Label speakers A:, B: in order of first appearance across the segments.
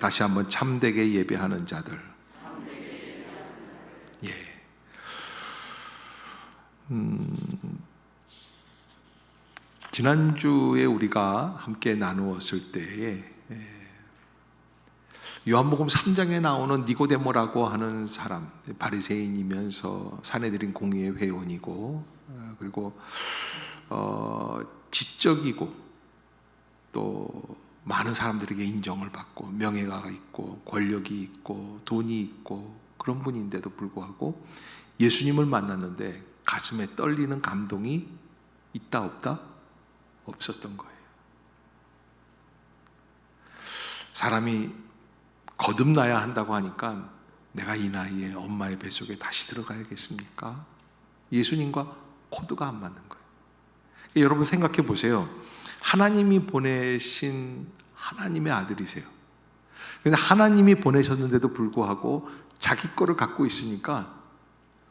A: 다시 한번 참되게 예배하는 자들. 예. 지난주에 우리가 함께 나누었을 때에 요한복음 3장에 나오는 니고데모라고 하는 사람, 바리새인이면서 사내들인 공의회 회원이고, 그리고 지적이고 또 많은 사람들에게 인정을 받고 명예가 있고 권력이 있고 돈이 있고 그런 분인데도 불구하고 예수님을 만났는데 가슴에 떨리는 감동이 있다 없다? 없었던 거예요. 사람이 거듭나야 한다고 하니까 내가 이 나이에 엄마의 뱃속에 다시 들어가야겠습니까? 예수님과 코드가 안 맞는 거예요. 여러분 생각해 보세요. 하나님이 보내신 하나님의 아들이세요. 그런데 하나님이 보내셨는데도 불구하고 자기 거를 갖고 있으니까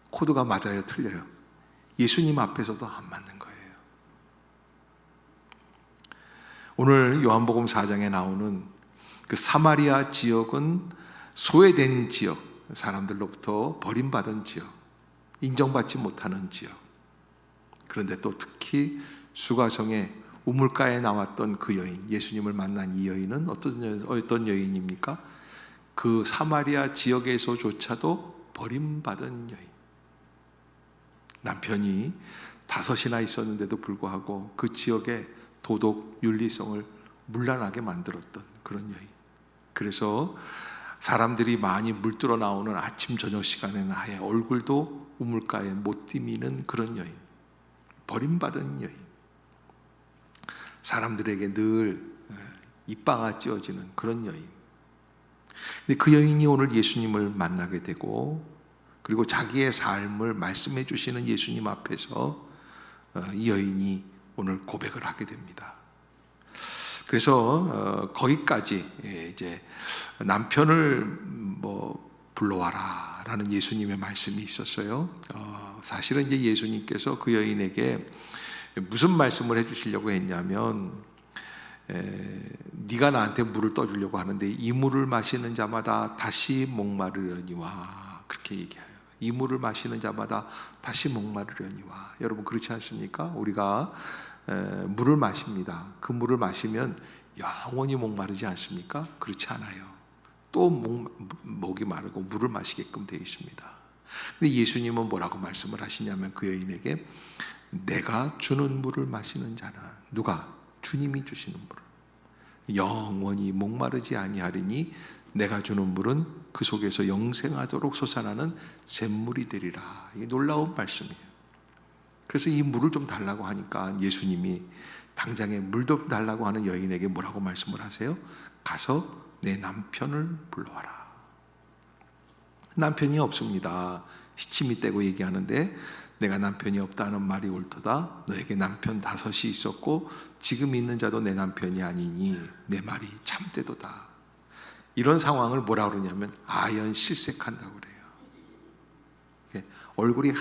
A: 코드가 맞아요, 틀려요? 예수님 앞에서도 안 맞는 거예요. 오늘 요한복음 4장에 나오는 그 사마리아 지역은 소외된 지역, 사람들로부터 버림받은 지역, 인정받지 못하는 지역. 그런데 또 특히 수가성의 우물가에 나왔던 그 여인, 예수님을 만난 이 여인은 어떤 여인입니까? 그 사마리아 지역에서조차도 버림받은 여인. 남편이 5이나 있었는데도 불구하고 그 지역의 도덕, 윤리성을 문란하게 만들었던 그런 여인. 그래서 사람들이 많이 물들어 나오는 아침 저녁 시간에는 아예 얼굴도 우물가에 못 디미는 그런 여인, 버림받은 여인, 사람들에게 늘 입방아 찧어지는 그런 여인. 근데 그 여인이 오늘 예수님을 만나게 되고, 그리고 자기의 삶을 말씀해 주시는 예수님 앞에서 이 여인이 오늘 고백을 하게 됩니다. 그래서 거기까지 이제 남편을 불러와라 라는 예수님의 말씀이 있었어요. 사실은 이제 예수님께서 그 여인에게 무슨 말씀을 해주시려고 했냐면, 네가 나한테 물을 떠주려고 하는데 이 물을 마시는 자마다 다시 목마르려니와, 그렇게 얘기해요. 이 물을 마시는 자마다 다시 목마르려니와. 여러분 그렇지 않습니까? 우리가 물을 마십니다. 그 물을 마시면 영원히 목마르지 않습니까? 그렇지 않아요. 또 목이 마르고 물을 마시게끔 되어 있습니다. 근데 예수님은 뭐라고 말씀을 하시냐면 그 여인에게 내가 주는 물을 마시는 자는, 누가? 주님이 주시는 물을 영원히 목마르지 아니하리니 내가 주는 물은 그 속에서 영생하도록 솟아나는 샘물이 되리라. 이게 놀라운 말씀이에요. 그래서 이 물을 좀 달라고 하니까 예수님이 당장에 물 좀 달라고 하는 여인에게 뭐라고 말씀을 하세요? 가서 내 남편을 불러와라. 남편이 없습니다. 시침이 떼고 얘기하는데, 내가 남편이 없다는 말이 옳도다. 너에게 남편 5이 있었고 지금 있는 자도 내 남편이 아니니 내 말이 참되도다. 이런 상황을 뭐라고 그러냐면 아연실색한다고 그래요. 얼굴이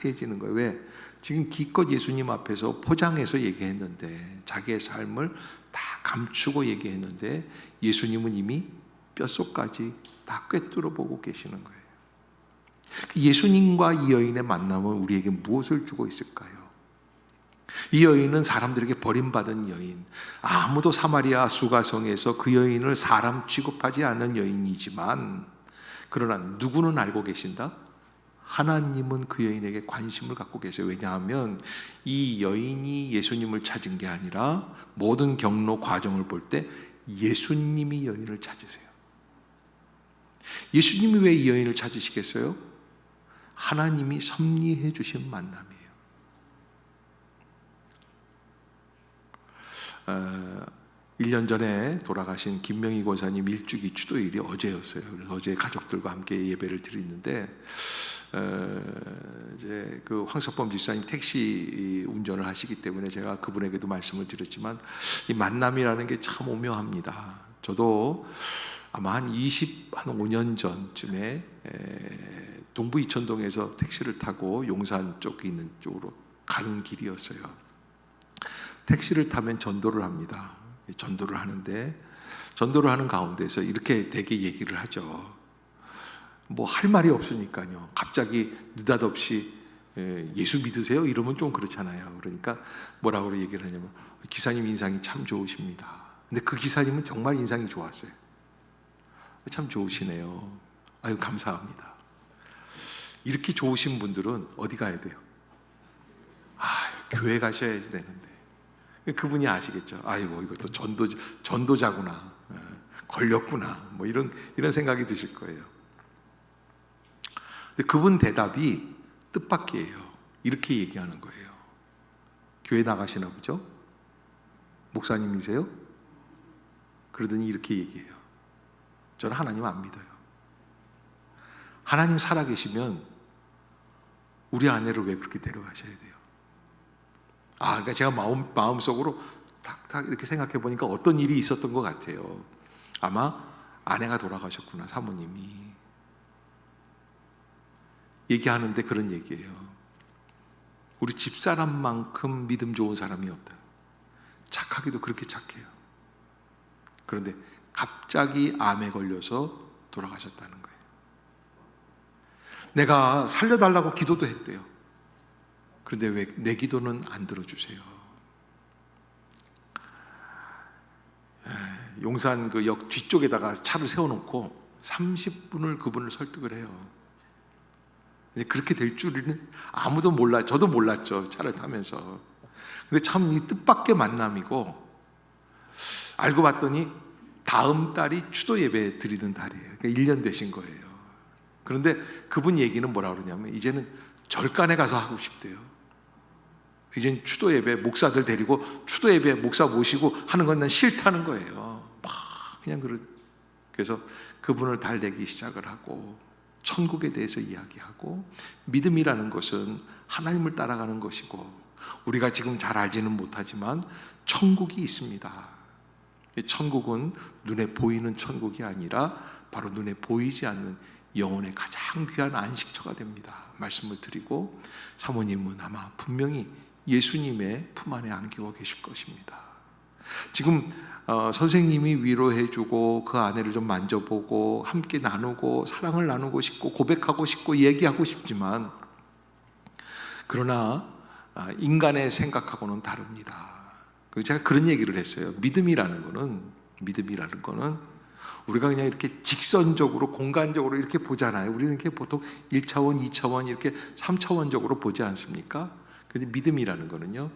A: 하얘지는 거예요. 왜? 지금 기껏 예수님 앞에서 포장해서 얘기했는데, 자기의 삶을 다 감추고 얘기했는데 예수님은 이미 뼛속까지 다 꿰뚫어 보고 계시는 거예요. 예수님과 이 여인의 만남은 우리에게 무엇을 주고 있을까요? 이 여인은 사람들에게 버림받은 여인, 아무도 사마리아 수가성에서 그 여인을 사람 취급하지 않는 여인이지만, 그러나 누구는 알고 계신다? 하나님은 그 여인에게 관심을 갖고 계세요. 왜냐하면 이 여인이 예수님을 찾은 게 아니라 모든 경로 과정을 볼 때 예수님이 여인을 찾으세요. 예수님이 왜 이 여인을 찾으시겠어요? 하나님이 섭리해 주신 만남이에요. 1년 전에 돌아가신 김명희 권사님 일주기 추도일이 어제였어요. 그래서 어제 가족들과 함께 예배를 드리는데, 이제 그 황석범 집사님 택시 운전을 하시기 때문에 제가 그분에게도 말씀을 드렸지만, 이 만남이라는 게 참 오묘합니다. 저도 아마 한 25년 전쯤에 동부 이천동에서 택시를 타고 용산 쪽에 있는 쪽으로 가는 길이었어요. 택시를 타면 전도를 합니다. 전도를 하는데 전도를 하는 가운데서 이렇게 되게 얘기를 하죠. 뭐 할 말이 없으니까요. 갑자기 느닷없이 예수 믿으세요? 이러면 좀 그렇잖아요. 그러니까 뭐라고 얘기를 하냐면 기사님 인상이 참 좋으십니다. 근데 그 기사님은 정말 인상이 좋았어요. 참 좋으시네요. 아유 감사합니다. 이렇게 좋으신 분들은 어디 가야 돼요? 교회 가셔야지 되는데. 그분이 아시겠죠. 아이고 이것도 전도자구나, 걸렸구나, 뭐 이런 생각이 드실 거예요. 근데 그분 대답이 뜻밖이에요. 이렇게 얘기하는 거예요. 교회 나가시나 보죠? 목사님이세요? 그러더니 이렇게 얘기해요. 저는 하나님 안 믿어요. 하나님 살아계시면 우리 아내를 왜 그렇게 데려가셔야 돼요? 그러니까 제가 마음속으로 탁탁 이렇게 생각해 보니까 어떤 일이 있었던 것 같아요. 아마 아내가 돌아가셨구나, 사모님이. 얘기하는데 그런 얘기예요. 우리 집사람만큼 믿음 좋은 사람이 없다. 착하기도 그렇게 착해요. 그런데 갑자기 암에 걸려서 돌아가셨다는 거예요. 내가 살려달라고 기도도 했대요. 그런데 왜 내 기도는 안 들어주세요? 용산 그 역 뒤쪽에다가 차를 세워놓고 30분을 그분을 설득을 해요. 그렇게 될 줄은 아무도 몰라요. 저도 몰랐죠, 차를 타면서. 근데 참 이 뜻밖의 만남이고, 알고 봤더니 다음 달이 추도 예배 드리는 달이에요. 그러니까 1년 되신 거예요. 그런데 그분 얘기는 뭐라 그러냐면 이제는 절간에 가서 하고 싶대요. 이젠 추도 예배 목사들 데리고 추도 예배 목사 모시고 하는 건 난 싫다는 거예요. 그냥 그래서 그분을 달래기 시작을 하고 천국에 대해서 이야기하고, 믿음이라는 것은 하나님을 따라가는 것이고, 우리가 지금 잘 알지는 못하지만 천국이 있습니다. 천국은 눈에 보이는 천국이 아니라 바로 눈에 보이지 않는 영혼의 가장 귀한 안식처가 됩니다. 말씀을 드리고, 사모님은 아마 분명히 예수님의 품 안에 안기고 계실 것입니다. 지금 선생님이 위로해주고 그 아내를 좀 만져보고 함께 나누고 사랑을 나누고 싶고 고백하고 싶고 얘기하고 싶지만, 그러나 인간의 생각하고는 다릅니다. 그래서 제가 그런 얘기를 했어요. 믿음이라는 거는 우리가 그냥 이렇게 직선적으로 공간적으로 이렇게 보잖아요. 우리는 이렇게 보통 1차원, 2차원 이렇게 3차원적으로 보지 않습니까? 그런데 믿음이라는 거는요,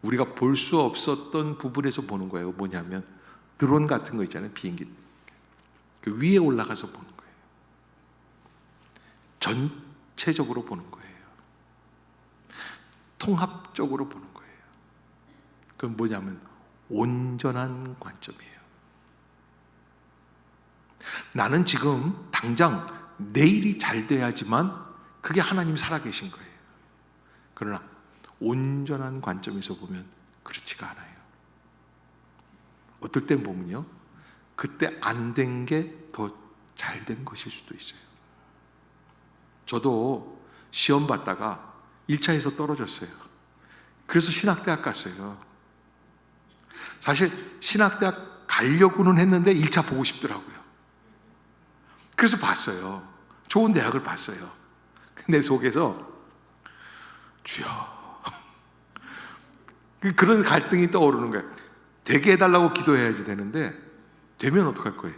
A: 우리가 볼 수 없었던 부분에서 보는 거예요. 뭐냐면 드론 같은 거 있잖아요. 비행기 그 위에 올라가서 보는 거예요. 전체적으로 보는 거예요. 통합적으로 보는 거예요. 그건 뭐냐면 온전한 관점이에요. 나는 지금 당장 내일이 잘 돼야지만 그게 하나님 살아계신 거예요. 그러나 온전한 관점에서 보면 그렇지가 않아요. 어떨 땐 보면요, 그때 안 된 게 더 잘 된 것일 수도 있어요. 저도 시험 봤다가 1차에서 떨어졌어요. 그래서 신학대학 갔어요. 사실 신학대학 가려고는 했는데 1차 보고 싶더라고요. 그래서 봤어요. 좋은 대학을 봤어요. 내 속에서 주여, 그런 갈등이 떠오르는 거예요. 되게 해달라고 기도해야지 되는데 되면 어떡할 거예요?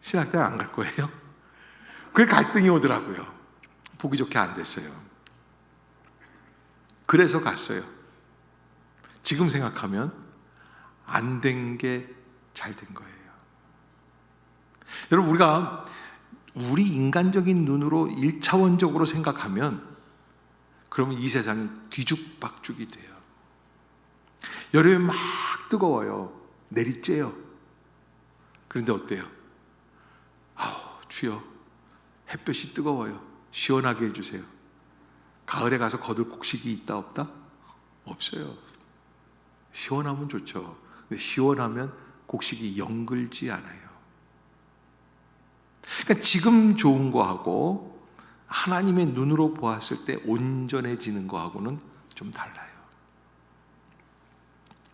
A: 신학대학 안 갈 거예요? 그게 갈등이 오더라고요. 보기 좋게 안 됐어요. 그래서 갔어요. 지금 생각하면 안 된 게 잘 된 거예요. 여러분, 우리가 우리 인간적인 눈으로 1차원적으로 생각하면 그러면 이 세상이 뒤죽박죽이 돼요. 여름에 막 뜨거워요. 내리쬐요. 그런데 어때요? 주여, 햇볕이 뜨거워요. 시원하게 해주세요. 가을에 가서 거둘 곡식이 있다 없다? 없어요. 시원하면 좋죠. 근데 시원하면 곡식이 연글지 않아요. 그러니까 지금 좋은 거하고 하나님의 눈으로 보았을 때 온전해지는 거하고는 좀 달라요.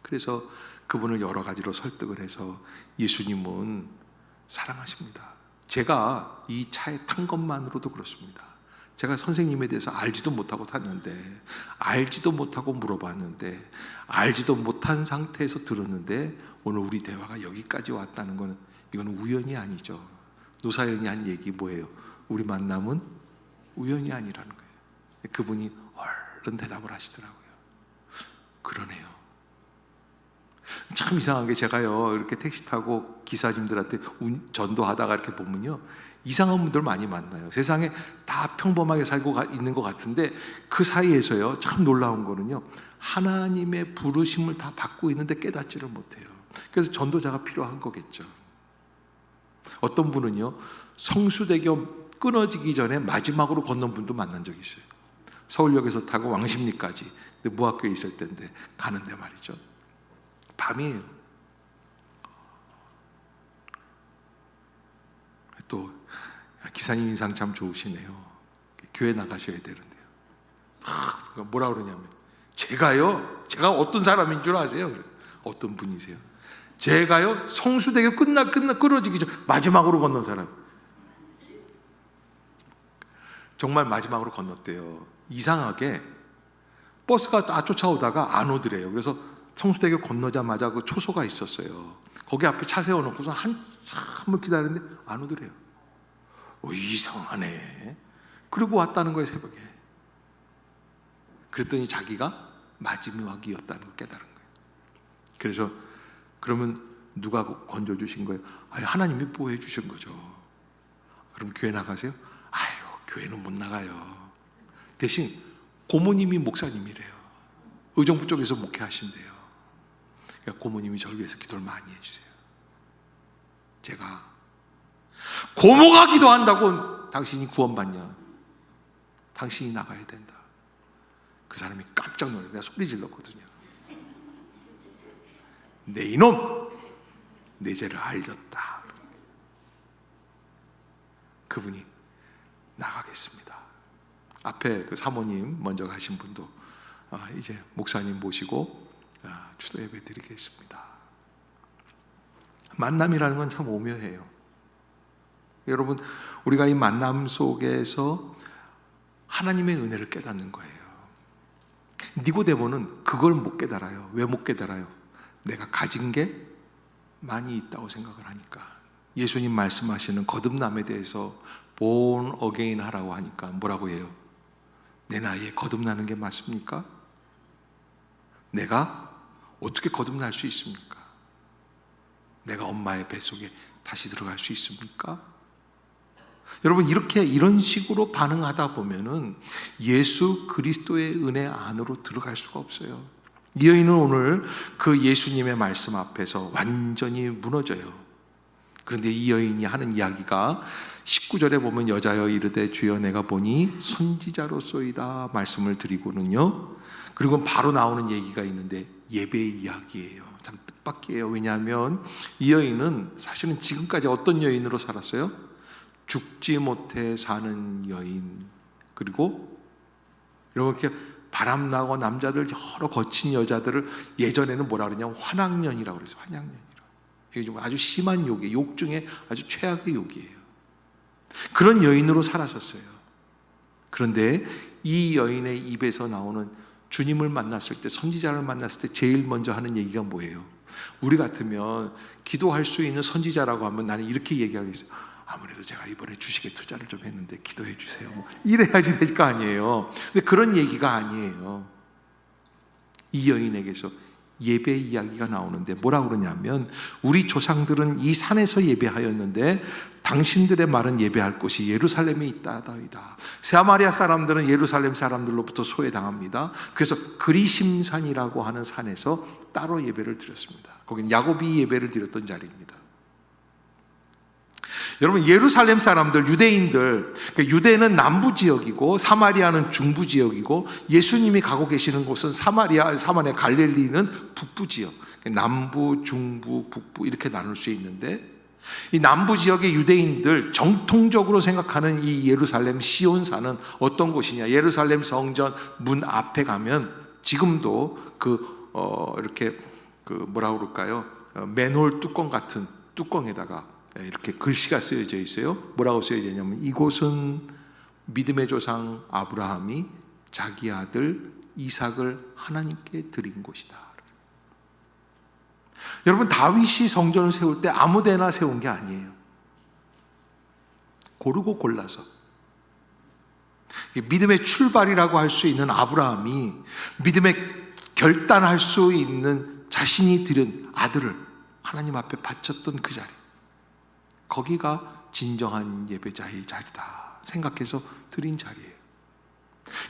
A: 그래서 그분을 여러 가지로 설득을 해서 예수님은 사랑하십니다. 제가 이 차에 탄 것만으로도 그렇습니다. 제가 선생님에 대해서 알지도 못하고 탔는데, 알지도 못하고 물어봤는데, 알지도 못한 상태에서 들었는데 오늘 우리 대화가 여기까지 왔다는 것은 이건 우연이 아니죠. 노사연이 한 얘기 뭐예요? 우리 만남은 우연이 아니라는 거예요. 그분이 얼른 대답을 하시더라고요. 그러네요. 참 이상한 게, 제가요 이렇게 택시 타고 기사님들한테 전도하다가 이렇게 보면요, 이상한 분들 많이 만나요. 세상에 다 평범하게 살고 있는 것 같은데 그 사이에서요 참 놀라운 거는요, 하나님의 부르심을 다 받고 있는데 깨닫지를 못해요. 그래서 전도자가 필요한 거겠죠. 어떤 분은요, 성수대교 끊어지기 전에 마지막으로 건넌 분도 만난 적이 있어요. 서울역에서 타고 왕십리까지, 무학교에 있을 때인데 가는데 말이죠, 밤이에요. 또 기사님 인상 참 좋으시네요. 교회 나가셔야 되는데요. 뭐라 그러냐면, 제가 어떤 사람인 줄 아세요? 어떤 분이세요? 제가요 성수대교 끊어지기 전 마지막으로 건넌 사람. 정말 마지막으로 건넜대요. 이상하게 버스가 다 쫓아오다가 안 오더래요. 그래서 성수대교 건너자마자 그 초소가 있었어요. 거기 앞에 차 세워놓고서 한참을 기다리는데 안 오더래요. 이상하네. 그리고 왔다는 거예요, 새벽에. 그랬더니 자기가 마지막이었다는 걸 깨달은 거예요. 그래서 그러면 누가 건져주신 거예요? 하나님이 보호해 주신 거죠. 그럼 교회 나가세요? 교회는 못 나가요. 대신 고모님이 목사님이래요. 의정부 쪽에서 목회하신대요. 그러니까 고모님이 저를 위해서 기도를 많이 해주세요. 제가 고모가 기도한다고 당신이 구원받냐? 당신이 나가야 된다. 그 사람이 깜짝 놀라서 내가 소리 질렀거든요. 내 이놈! 내 죄를 알렸다. 그분이 나가겠습니다. 앞에 그 사모님 먼저 가신 분도 이제 목사님 모시고 추도 예배 드리겠습니다. 만남이라는 건 참 오묘해요. 여러분, 우리가 이 만남 속에서 하나님의 은혜를 깨닫는 거예요. 니고데모는 그걸 못 깨달아요. 왜 못 깨달아요? 내가 가진 게 많이 있다고 생각을 하니까. 예수님 말씀하시는 거듭남에 대해서 born again 하라고 하니까 뭐라고 해요? 내 나이에 거듭나는 게 맞습니까? 내가 어떻게 거듭날 수 있습니까? 내가 엄마의 뱃속에 다시 들어갈 수 있습니까? 여러분, 이런 식으로 반응하다 보면은 예수 그리스도의 은혜 안으로 들어갈 수가 없어요. 이 여인은 오늘 그 예수님의 말씀 앞에서 완전히 무너져요. 그런데 이 여인이 하는 이야기가 19절에 보면, 여자여 이르되 주여 내가 보니 선지자로소이다 말씀을 드리고는요, 그리고 바로 나오는 얘기가 있는데 예배의 이야기예요. 참 뜻밖이에요. 왜냐하면 이 여인은 사실은 지금까지 어떤 여인으로 살았어요? 죽지 못해 사는 여인, 그리고 이렇게 바람나고 남자들 여러 거친 여자들을 예전에는 뭐라 그러냐면 환악년이라고 그랬어요. 환악년이라고. 이게 좀 아주 심한 욕이에요. 욕 중에 아주 최악의 욕이에요. 그런 여인으로 살았었어요. 그런데 이 여인의 입에서 나오는 주님을 만났을 때, 선지자를 만났을 때 제일 먼저 하는 얘기가 뭐예요? 우리 같으면 기도할 수 있는 선지자라고 하면 나는 이렇게 얘기하겠어요. 아무래도 제가 이번에 주식에 투자를 좀 했는데 기도해 주세요. 이래야지 될 거 아니에요. 근데 그런 얘기가 아니에요. 이 여인에게서 예배 이야기가 나오는데 뭐라고 그러냐면, 우리 조상들은 이 산에서 예배하였는데 당신들의 말은 예배할 곳이 예루살렘에 있다더이다. 사마리아 사람들은 예루살렘 사람들로부터 소외당합니다. 그래서 그리심산이라고 하는 산에서 따로 예배를 드렸습니다. 거기는 야곱이 예배를 드렸던 자리입니다. 여러분, 예루살렘 사람들, 유대인들, 유대는 남부 지역이고 사마리아는 중부 지역이고, 예수님이 가고 계시는 곳은 사마리아 갈릴리는 북부 지역, 남부, 중부, 북부 이렇게 나눌 수 있는데, 이 남부 지역의 유대인들 정통적으로 생각하는 이 예루살렘 시온산은 어떤 곳이냐? 예루살렘 성전 문 앞에 가면 지금도 이렇게 뭐라 그럴까요? 맨홀 뚜껑 같은 뚜껑에다가 이렇게 글씨가 쓰여져 있어요. 뭐라고 쓰여져 있냐면 이곳은 믿음의 조상 아브라함이 자기 아들 이삭을 하나님께 드린 곳이다. 여러분, 다윗이 성전을 세울 때 아무데나 세운 게 아니에요. 고르고 골라서. 믿음의 출발이라고 할 수 있는 아브라함이 믿음의 결단할 수 있는 자신이 드린 아들을 하나님 앞에 바쳤던 그 자리, 거기가 진정한 예배자의 자리다 생각해서 드린 자리예요.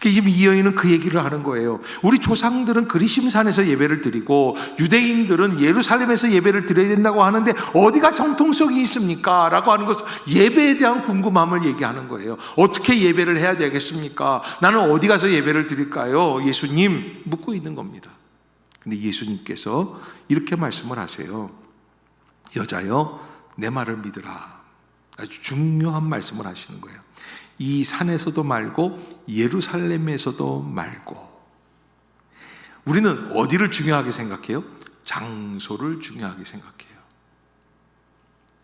A: 지금 이 여인은 그 얘기를 하는 거예요. 우리 조상들은 그리심산에서 예배를 드리고 유대인들은 예루살렘에서 예배를 드려야 된다고 하는데 어디가 정통성이 있습니까? 라고 하는 것은 예배에 대한 궁금함을 얘기하는 거예요. 어떻게 예배를 해야 되겠습니까? 나는 어디 가서 예배를 드릴까요? 예수님 묻고 있는 겁니다. 근데 예수님께서 이렇게 말씀을 하세요. 여자여, 내 말을 믿으라. 아주 중요한 말씀을 하시는 거예요. 이 산에서도 말고 예루살렘에서도 말고. 우리는 어디를 중요하게 생각해요? 장소를 중요하게 생각해요.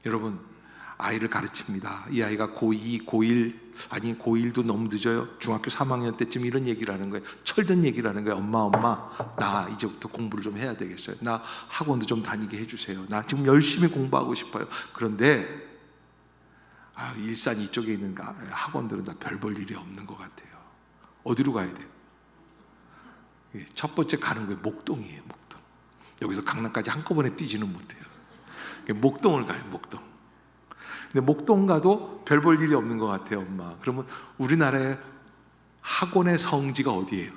A: 여러분, 아이를 가르칩니다. 이 아이가 고2, 고1도 너무 늦어요. 중학교 3학년 때쯤 이런 얘기를 하는 거예요. 철든 얘기를 하는 거예요. 엄마, 나 이제부터 공부를 좀 해야 되겠어요. 나 학원도 좀 다니게 해주세요. 나 지금 열심히 공부하고 싶어요. 그런데 일산 이쪽에 있는 학원들은 다 별 볼 일이 없는 것 같아요. 어디로 가야 돼요? 첫 번째 가는 거예요. 목동이에요. 목동. 여기서 강남까지 한꺼번에 뛰지는 못해요. 목동을 가요. 목동. 근데 목동 가도 별 볼 일이 없는 것 같아요, 엄마. 그러면 우리나라의 학원의 성지가 어디예요?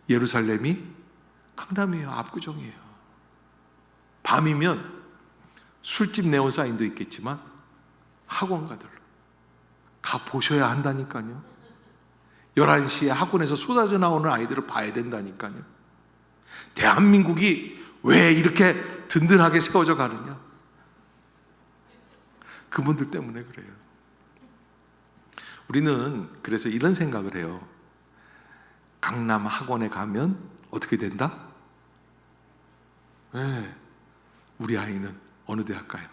A: 예루살렘이 강남이에요. 압구정이에요. 밤이면 술집 네온사인도 있겠지만 학원가들로 가보셔야 한다니까요. 11시에 학원에서 쏟아져 나오는 아이들을 봐야 된다니까요. 대한민국이 왜 이렇게 든든하게 세워져 가느냐? 그분들 때문에 그래요. 우리는 그래서 이런 생각을 해요. 강남 학원에 가면 어떻게 된다? 네, 우리 아이는 어느 대학 가요?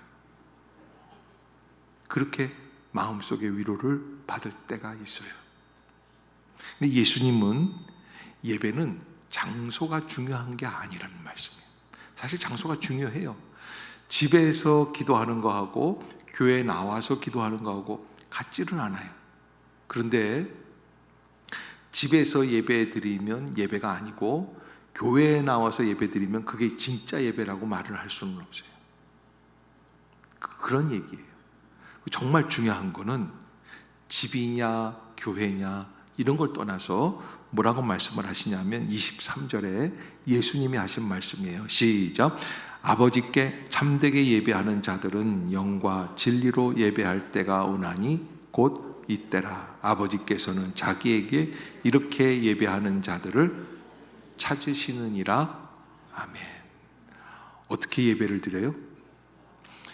A: 그렇게 마음속에 위로를 받을 때가 있어요. 근데 예수님은 예배는 장소가 중요한 게 아니라는 말씀이에요. 사실 장소가 중요해요. 집에서 기도하는 거하고 교회에 나와서 기도하는 거하고 같지는 않아요. 그런데 집에서 예배 드리면 예배가 아니고 교회에 나와서 예배 드리면 그게 진짜 예배라고 말을 할 수는 없어요. 그런 얘기예요. 정말 중요한 거는 집이냐 교회냐 이런 걸 떠나서 뭐라고 말씀을 하시냐면 23절에 예수님이 하신 말씀이에요. 시작. 아버지께 참되게 예배하는 자들은 영과 진리로 예배할 때가 오나니 곧 이때라. 아버지께서는 자기에게 이렇게 예배하는 자들을 찾으시느니라. 아멘. 어떻게 예배를 드려요?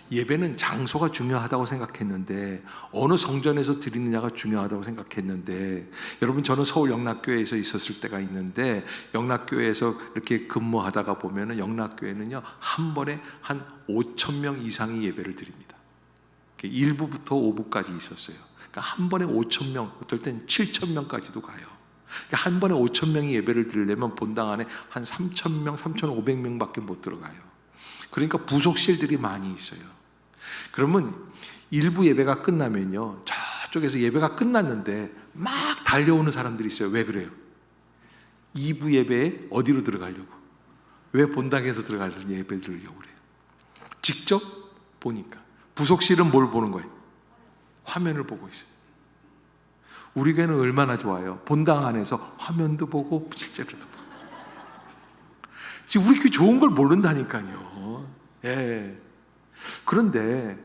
A: 예배는 장소가 중요하다고 생각했는데 어느 성전에서 드리느냐가 중요하다고 생각했는데, 여러분, 저는 서울 영락교회에서 있었을 때가 있는데 영락교회에서 이렇게 근무하다가 보면은 영락교회는요 한 번에 한 5,000명 이상이 예배를 드립니다. 1부부터 5부까지 있었어요. 그러니까 한 번에 5,000명, 어떨 땐 7,000명까지도 가요. 그러니까 한 번에 5,000명이 예배를 드리려면 본당 안에 한 3,000명, 3,500명밖에 못 들어가요. 그러니까 부속실들이 많이 있어요. 그러면 일부 예배가 끝나면요 저쪽에서 예배가 끝났는데 막 달려오는 사람들이 있어요. 왜 그래요? 2부 예배에 어디로 들어가려고? 왜 본당에서 들어가려고 예배 드리려고 그래요? 직접 보니까. 부속실은 뭘 보는 거예요? 화면을 보고 있어요. 우리 교회는 얼마나 좋아요. 본당 안에서 화면도 보고 실제로도 보고. 지금 우리 교회 좋은 걸 모른다니까요. 예. 그런데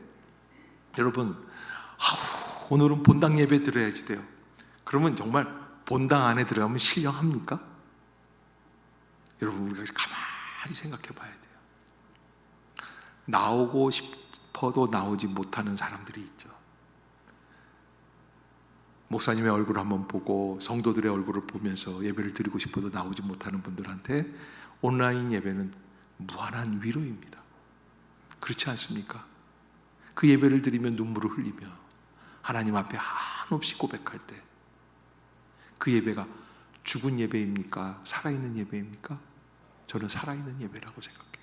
A: 여러분, 오늘은 본당 예배 드려야지 돼요. 그러면 정말 본당 안에 들어가면 신령합니까? 여러분, 우리가 가만히 생각해 봐야 돼요. 나오고 싶어도 나오지 못하는 사람들이 있죠. 목사님의 얼굴을 한번 보고 성도들의 얼굴을 보면서 예배를 드리고 싶어도 나오지 못하는 분들한테 온라인 예배는 무한한 위로입니다. 그렇지 않습니까? 그 예배를 드리며 눈물을 흘리며 하나님 앞에 한없이 고백할 때 그 예배가 죽은 예배입니까? 살아있는 예배입니까? 저는 살아있는 예배라고 생각해요.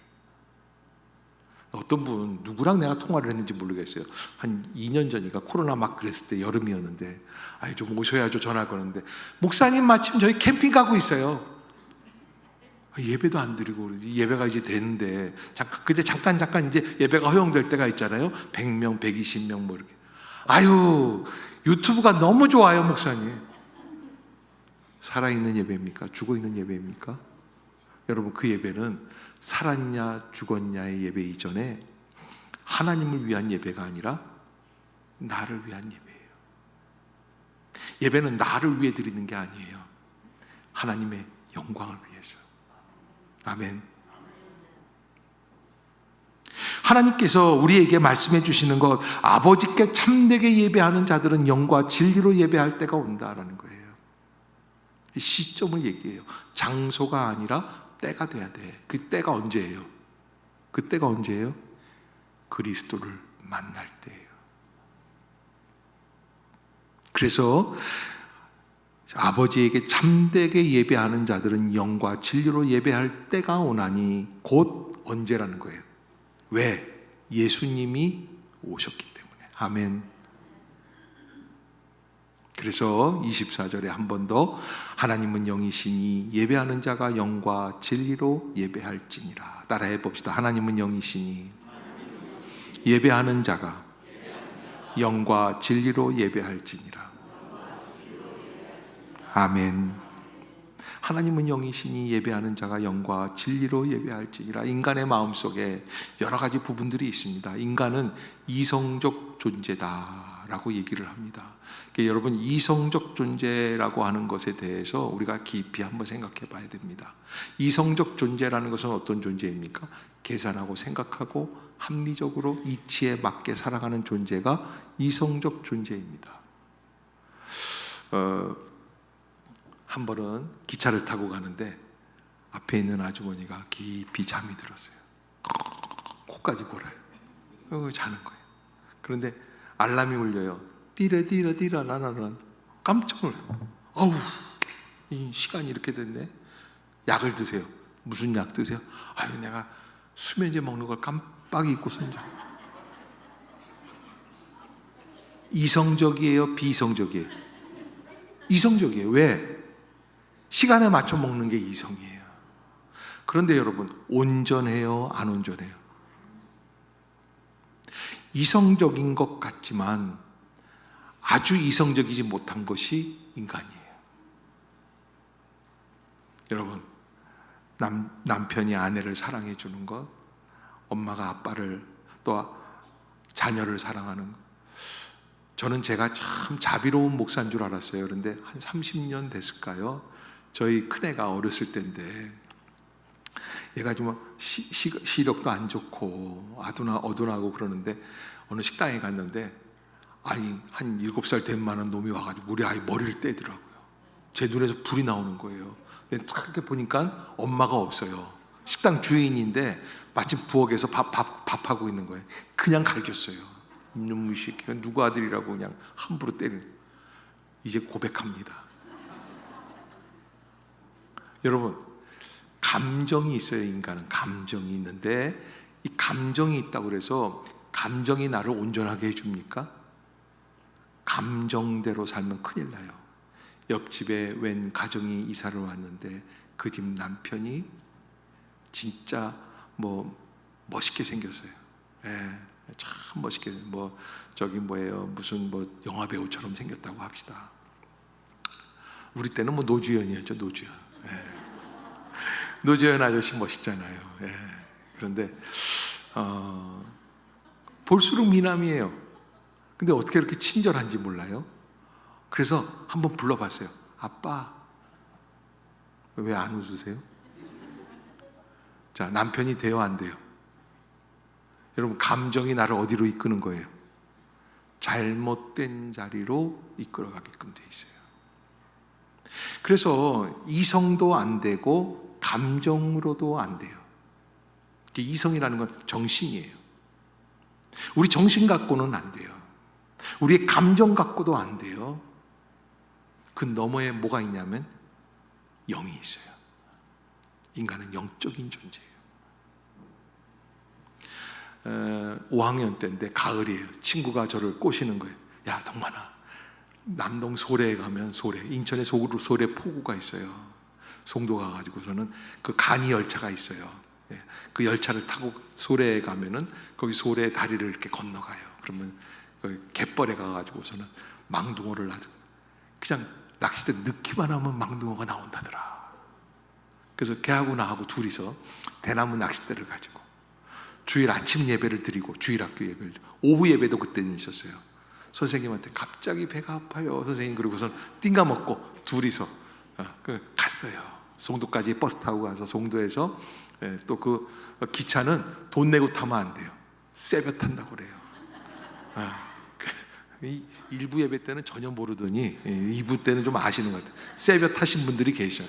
A: 어떤 분, 누구랑 내가 통화를 했는지 모르겠어요. 한 2년 전인가 코로나 막 그랬을 때 여름이었는데, 아이 좀 오셔야죠 전화 거는데, 목사님 마침 저희 캠핑 가고 있어요. 예배도 안 드리고 예배가 이제 되는데 그때 잠깐 이제 예배가 허용될 때가 있잖아요. 100명, 120명 뭐 이렇게. 아유, 유튜브가 너무 좋아요, 목사님. 살아있는 예배입니까? 죽어있는 예배입니까? 여러분, 그 예배는 살았냐 죽었냐의 예배 이전에 하나님을 위한 예배가 아니라 나를 위한 예배예요. 예배는 나를 위해 드리는 게 아니에요. 하나님의 영광을 위해서. 아멘. 하나님께서 우리에게 말씀해 주시는 것, 아버지께 참되게 예배하는 자들은 영과 진리로 예배할 때가 온다라는 거예요. 시점을 얘기해요. 장소가 아니라 때가 돼야 돼. 그 때가 언제예요? 그 때가 언제예요? 그리스도를 만날 때예요. 그래서 아버지에게 참되게 예배하는 자들은 영과 진리로 예배할 때가 오나니, 곧 언제라는 거예요. 왜? 예수님이 오셨기 때문에. 아멘. 그래서 24절에 한 번 더, 하나님은 영이시니 예배하는 자가 영과 진리로 예배할지니라. 따라해 봅시다. 하나님은 영이시니 예배하는 자가 영과 진리로 예배할지니라. 아멘. 하나님은 영이시니 예배하는 자가 영과 진리로 예배할지니라. 인간의 마음속에 여러 가지 부분들이 있습니다. 인간은 이성적 존재다라고 얘기를 합니다. 그러니까 여러분, 이성적 존재라고 하는 것에 대해서 우리가 깊이 한번 생각해 봐야 됩니다. 이성적 존재라는 것은 어떤 존재입니까? 계산하고 생각하고 합리적으로 이치에 맞게 살아가는 존재가 이성적 존재입니다. 한 번은 기차를 타고 가는데 앞에 있는 아주머니가 깊이 잠이 들었어요. 코까지 골아요. 자는 거예요. 그런데 알람이 울려요. 띠라 나나나. 깜짝 놀라요. 아우, 이 시간이 이렇게 됐네. 약을 드세요. 무슨 약 드세요? 아유, 내가 수면제 먹는 걸 깜빡 잊고서 이제. 이성적이에요? 비이성적이에요? 이성적이에요. 왜? 시간에 맞춰 먹는 게 이성이에요. 그런데 여러분, 온전해요? 안 온전해요? 이성적인 것 같지만 아주 이성적이지 못한 것이 인간이에요. 여러분, 남편이 아내를 사랑해 주는 것, 엄마가 아빠를, 또 자녀를 사랑하는 것, 저는 제가 참 자비로운 목사인 줄 알았어요. 그런데 한 30년 됐을까요? 저희 큰애가 어렸을 때인데, 얘가 좀 시력도 안 좋고 어둔하고 그러는데, 어느 식당에 갔는데 아니 한 7살 된 만한 놈이 와가지고 우리 아이 머리를 떼더라고요. 제 눈에서 불이 나오는 거예요. 근데 딱 이렇게 보니까 엄마가 없어요. 식당 주인인데 마침 부엌에서 밥하고 있는 거예요. 그냥 갈겼어요. 이놈의 새끼가 누구 아들이라고 그냥 함부로 때리는. 이제 고백합니다. 여러분, 감정이 있어요. 인간은 감정이 있는데, 이 감정이 있다고 그래서 감정이 나를 온전하게 해줍니까? 감정대로 살면 큰일 나요. 옆집에 웬 가정이 이사를 왔는데 그 집 남편이 진짜 멋있게 생겼어요. 참 멋있게, 무슨 영화 배우처럼 생겼다고 합시다. 우리 때는 노주현이었죠. 노주현. 노주현 아저씨 멋있잖아요. 그런데 볼수록 미남이에요. 근데 어떻게 이렇게 친절한지 몰라요. 그래서 한번 불러봤어요. 아빠. 왜 안 웃으세요? 자, 남편이 돼요, 안 돼요? 여러분, 감정이 나를 어디로 이끄는 거예요? 잘못된 자리로 이끌어가게끔 돼 있어요. 그래서 이성도 안 되고 감정으로도 안 돼요. 이성이라는 건 정신이에요. 우리 정신 갖고는 안 돼요. 우리의 감정 갖고도 안 돼요. 그 너머에 뭐가 있냐면 영이 있어요. 인간은 영적인 존재예요. 5학년 때인데 가을이에요. 친구가 저를 꼬시는 거예요. 야, 동만아, 남동 소래에 가면 인천에 소래 포구가 있어요. 송도 가가지고서는 그 간이 열차가 있어요. 그 열차를 타고 소래에 가면은 거기 소래 다리를 이렇게 건너가요. 그러면 갯벌에 가가지고서는 망둥어를 아주 그냥 낚싯대 넣기만 하면 망둥어가 나온다더라. 그래서 걔하고 나하고 둘이서 대나무 낚싯대를 가지고 주일 아침 예배를 드리고 주일 학교 예배를 오후 예배도 그때는 있었어요. 선생님한테 갑자기 배가 아파요 선생님, 그러고선 띵가 먹고 둘이서 갔어요. 송도까지 버스 타고 가서 송도에서 또 그 기차는 돈 내고 타면 안 돼요. 세배 탄다고 그래요. 일부 예배 때는 전혀 모르더니 2부 때는 좀 아시는 것 같아요. 세배 타신 분들이 계셔요.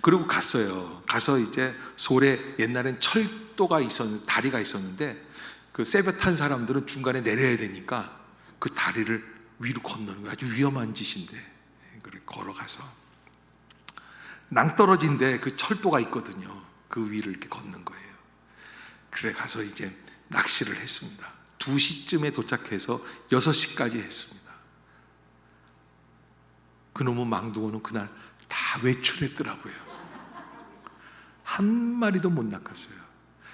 A: 그리고 갔어요. 가서 이제 소래, 옛날엔 철도가 있었는데 다리가 있었는데 그 세배 탄 사람들은 중간에 내려야 되니까 그 다리를 위로 건너는 거예요. 아주 위험한 짓인데 그렇게 걸어가서 낭떠러지인데 그 철도가 있거든요. 그 위를 이렇게 걷는 거예요. 그래 가서 이제 낚시를 했습니다. 2시쯤에 도착해서 6시까지 했습니다. 그놈의 망둥어는 그날 다 외출했더라고요. 한 마리도 못 낚았어요.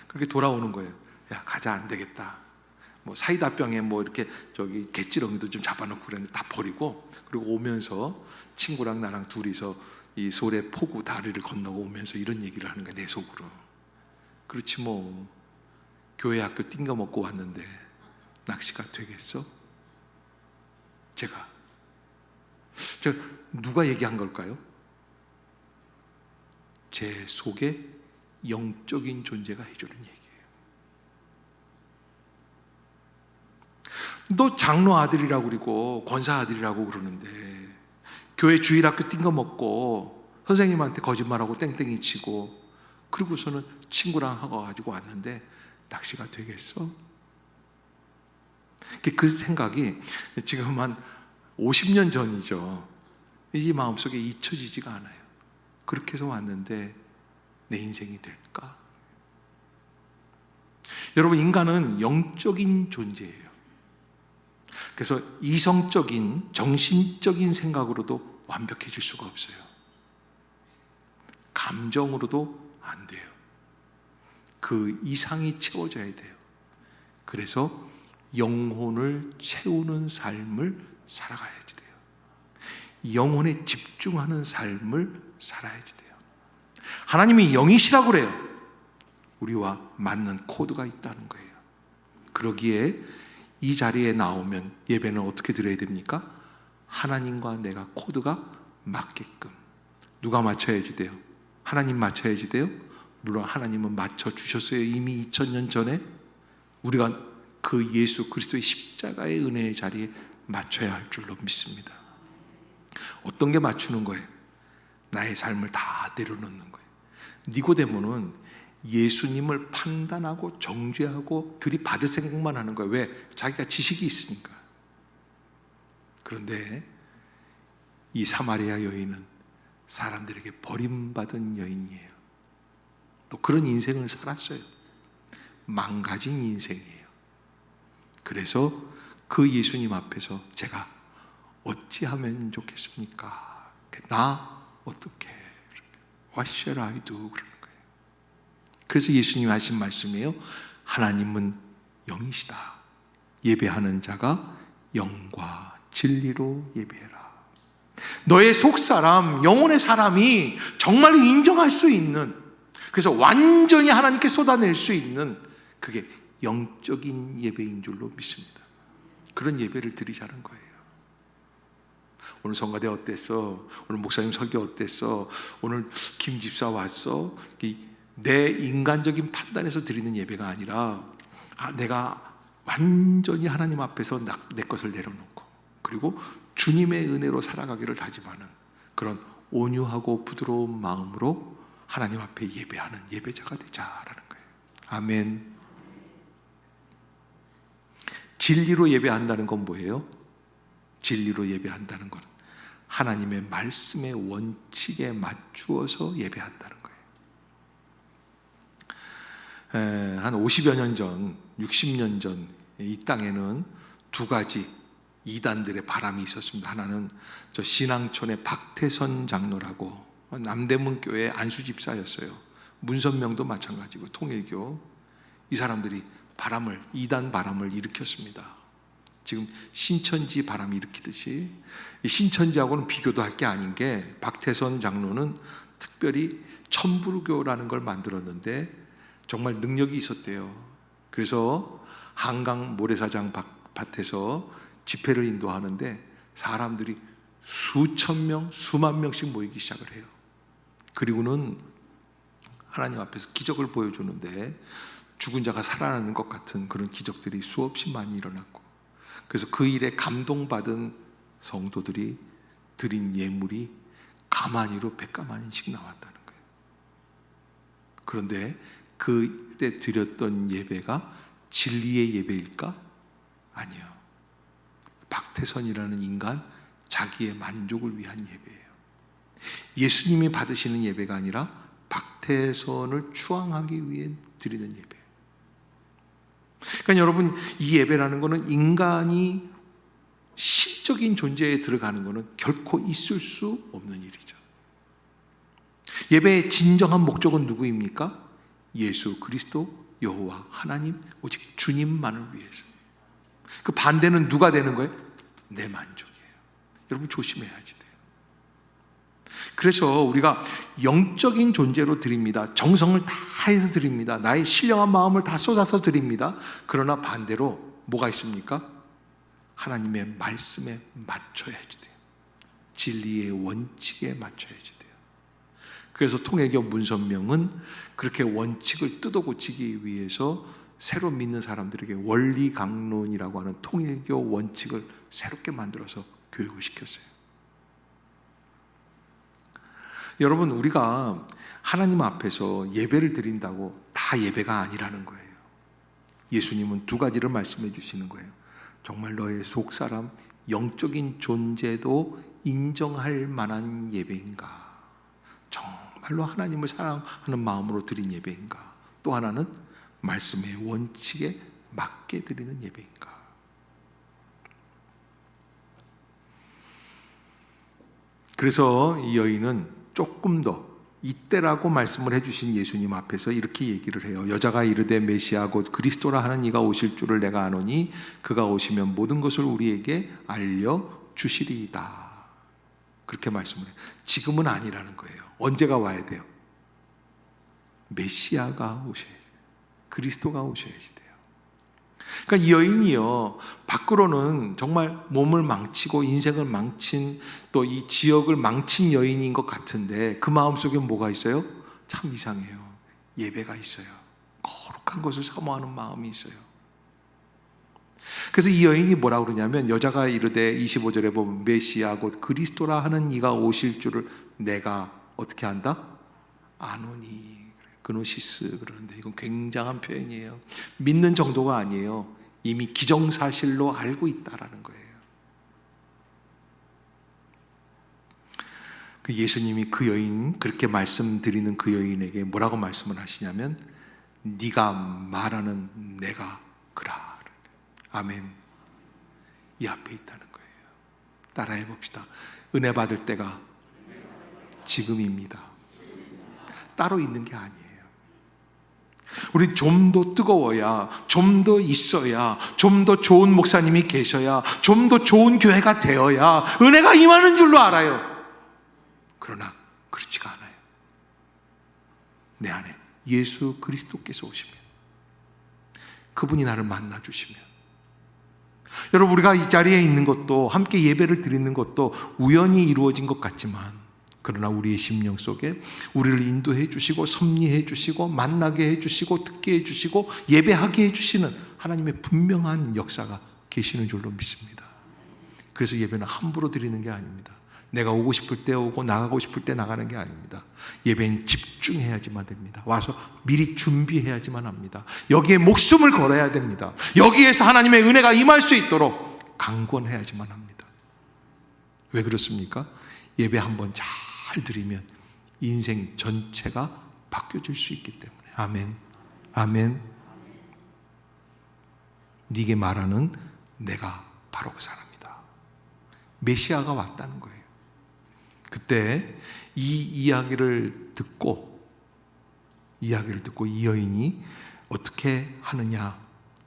A: 그렇게 돌아오는 거예요. 야, 가자, 안 되겠다. 뭐 사이다병에 뭐 이렇게 저기 갯지렁이도 좀 잡아놓고 그랬는데 다 버리고, 그리고 오면서 친구랑 나랑 둘이서 이 소래 포구 다리를 건너고 오면서 이런 얘기를 하는 거야, 내 속으로. 그렇지 뭐 교회 학교 띵가 먹고 왔는데 낚시가 되겠어? 제가 누가 얘기한 걸까요? 제 속에 영적인 존재가 해주는 얘기예요. 너 장로 아들이라고 그러고 권사 아들이라고 그러는데 교회 주일학교 띵거 먹고 선생님한테 거짓말하고 땡땡이 치고 그러고서는 친구랑 하고 가지고 왔는데 낚시가 되겠어? 그 생각이 지금 한 50년 전이죠. 이 마음속에 잊혀지지가 않아요. 그렇게 해서 왔는데 내 인생이 될까? 여러분, 인간은 영적인 존재예요. 그래서 이성적인 정신적인 생각으로도 완벽해질 수가 없어요. 감정으로도 안 돼요. 그 이상이 채워져야 돼요. 그래서 영혼을 채우는 삶을 살아가야지 돼요. 영혼에 집중하는 삶을 살아야지 돼요. 하나님이 영이시라고 그래요. 우리와 맞는 코드가 있다는 거예요. 그러기에 이 자리에 나오면 예배는 어떻게 드려야 됩니까? 하나님과 내가 코드가 맞게끔. 누가 맞춰야지 돼요? 하나님 맞춰야지 돼요? 물론 하나님은 맞춰주셨어요. 이미 2000년 전에. 우리가 그 예수 그리스도의 십자가의 은혜의 자리에 맞춰야 할 줄로 믿습니다. 어떤 게 맞추는 거예요? 나의 삶을 다 내려놓는 거예요. 니고데모는 예수님을 판단하고 정죄하고 들이받을 생각만 하는 거예요. 왜? 자기가 지식이 있으니까. 그런데 이 사마리아 여인은 사람들에게 버림받은 여인이에요. 또 그런 인생을 살았어요. 망가진 인생이에요. 그래서 그 예수님 앞에서 제가 어찌하면 좋겠습니까? 나 어떻게? What shall I do? 그러는 거예요. 그래서 예수님이 하신 말씀이에요. 하나님은 영이시다. 예배하는 자가 영과 진리로 예배해라. 너의 속사람, 영혼의 사람이 정말로 인정할 수 있는, 그래서 완전히 하나님께 쏟아낼 수 있는 그게 영적인 예배인 줄로 믿습니다. 그런 예배를 드리자는 거예요. 오늘 성가대 어땠어? 오늘 목사님 설교 어땠어? 오늘 김 집사 왔어? 내 인간적인 판단에서 드리는 예배가 아니라 내가 완전히 하나님 앞에서 내 것을 내려놓고 그리고 주님의 은혜로 살아가기를 다짐하는 그런 온유하고 부드러운 마음으로 하나님 앞에 예배하는 예배자가 되자라는 거예요. 아멘. 진리로 예배한다는 건 뭐예요? 진리로 예배한다는 건 하나님의 말씀의 원칙에 맞추어서 예배한다는 거예요. 한 50여 년 전, 60년 전 이 땅에는 두 가지 이단들의 바람이 있었습니다. 하나는 저 신앙촌의 박태선 장로라고 남대문 교회 안수 집사였어요. 문선명도 마찬가지고 통일교. 이 사람들이 이단 바람을 일으켰습니다. 지금 신천지 바람이 일으키듯이. 이 신천지하고는 비교도 할 게 아닌 게 박태선 장로는 특별히 천불교라는 걸 만들었는데 정말 능력이 있었대요. 그래서 한강 모래사장 밭에서 집회를 인도하는데 사람들이 수천 명, 수만 명씩 모이기 시작을 해요. 그리고는 하나님 앞에서 기적을 보여주는데 죽은 자가 살아나는 것 같은 그런 기적들이 수없이 많이 일어났고, 그래서 그 일에 감동받은 성도들이 드린 예물이 가마니로 100가마니씩 나왔다는 거예요. 그런데 그때 드렸던 예배가 진리의 예배일까? 아니요. 박태선이라는 인간 자기의 만족을 위한 예배예요. 예수님이 받으시는 예배가 아니라 박태선을 추앙하기 위해 드리는 예배예요. 그러니까 여러분, 이 예배라는 것은 인간이 신적인 존재에 들어가는 것은 결코 있을 수 없는 일이죠. 예배의 진정한 목적은 누구입니까? 예수 그리스도, 여호와 하나님, 오직 주님만을 위해서. 그 반대는 누가 되는 거예요? 내 만족이에요. 여러분 조심해야지 돼요. 그래서 우리가 영적인 존재로 드립니다. 정성을 다해서 드립니다. 나의 신령한 마음을 다 쏟아서 드립니다. 그러나 반대로 뭐가 있습니까? 하나님의 말씀에 맞춰야지 돼요. 진리의 원칙에 맞춰야지 돼요. 그래서 통일교 문선명은 그렇게 원칙을 뜯어 고치기 위해서 새로 믿는 사람들에게 원리강론이라고 하는 통일교 원칙을 새롭게 만들어서 교육을 시켰어요. 여러분, 우리가 하나님 앞에서 예배를 드린다고 다 예배가 아니라는 거예요. 예수님은 두 가지를 말씀해 주시는 거예요. 정말 너의 속사람, 영적인 존재도 인정할 만한 예배인가? 정말로 하나님을 사랑하는 마음으로 드린 예배인가? 또 하나는 말씀의 원칙에 맞게 드리는 예배인가? 그래서 이 여인은 조금 더 이때라고 말씀을 해주신 예수님 앞에서 이렇게 얘기를 해요. 여자가 이르되 메시아 곧 그리스도라 하는 이가 오실 줄을 내가 아노니 그가 오시면 모든 것을 우리에게 알려주시리이다. 그렇게 말씀을 해요. 지금은 아니라는 거예요. 언제가 와야 돼요? 메시아가 오셔야 돼요. 그리스도가 오셔야지 돼요. 그러니까 이 여인이요, 밖으로는 정말 몸을 망치고 인생을 망친, 또 이 지역을 망친 여인인 것 같은데 그 마음속에 뭐가 있어요? 참 이상해요. 예배가 있어요. 거룩한 것을 사모하는 마음이 있어요. 그래서 이 여인이 뭐라고 그러냐면, 여자가 이르되 25절에 보면 메시아 곧 그리스도라 하는 이가 오실 줄을 내가 어떻게 한다? 아노니. 그노시스 그러는데 이건 굉장한 표현이에요. 믿는 정도가 아니에요. 이미 기정사실로 알고 있다라는 거예요. 그 예수님이 그 여인, 그렇게 말씀드리는 그 여인에게 뭐라고 말씀을 하시냐면, 네가 말하는 내가 그라. 아멘. 이 앞에 있다는 거예요. 따라해 봅시다. 은혜 받을 때가 지금입니다. 따로 있는 게 아니에요. 우리 좀 더 뜨거워야, 좀 더 있어야, 좀 더 좋은 목사님이 계셔야, 좀 더 좋은 교회가 되어야 은혜가 임하는 줄로 알아요. 그러나 그렇지가 않아요. 내 안에 예수 그리스도께서 오시면, 그분이 나를 만나 주시면, 여러분, 우리가 이 자리에 있는 것도, 함께 예배를 드리는 것도 우연히 이루어진 것 같지만, 그러나 우리의 심령 속에 우리를 인도해 주시고 섭리해 주시고 만나게 해 주시고 듣게 해 주시고 예배하게 해 주시는 하나님의 분명한 역사가 계시는 줄로 믿습니다. 그래서 예배는 함부로 드리는 게 아닙니다. 내가 오고 싶을 때 오고 나가고 싶을 때 나가는 게 아닙니다. 예배는 집중해야지만 됩니다. 와서 미리 준비해야지만 합니다. 여기에 목숨을 걸어야 됩니다. 여기에서 하나님의 은혜가 임할 수 있도록 강권해야지만 합니다. 왜 그렇습니까? 예배 한번 잘 드리면 인생 전체가 바뀌어질 수 있기 때문에. 아멘. 아멘. 네게 말하는 내가 바로 그 사람이다. 메시아가 왔다는 거예요. 그때 이 이야기를 듣고 이 여인이 어떻게 하느냐,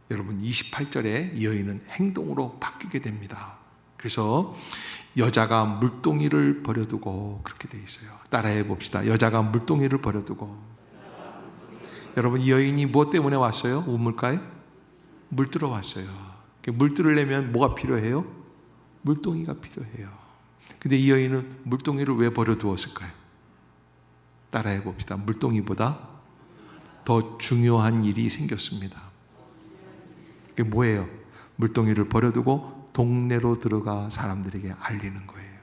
A: 여러분 28절에 이 여인은 행동으로 바뀌게 됩니다. 그래서 여자가 물동이를 버려두고, 그렇게 돼 있어요. 따라해 봅시다. 여자가 물동이를 버려두고. 여러분, 이 여인이 무엇 때문에 왔어요? 우물가에 물 들어 왔어요. 물 들으려면 뭐가 필요해요? 물동이가 필요해요. 근데 이 여인은 물동이를 왜 버려두었을까요? 따라해 봅시다. 물동이보다 더 중요한 일이 생겼습니다. 그게 뭐예요? 물동이를 버려두고 동네로 들어가 사람들에게 알리는 거예요.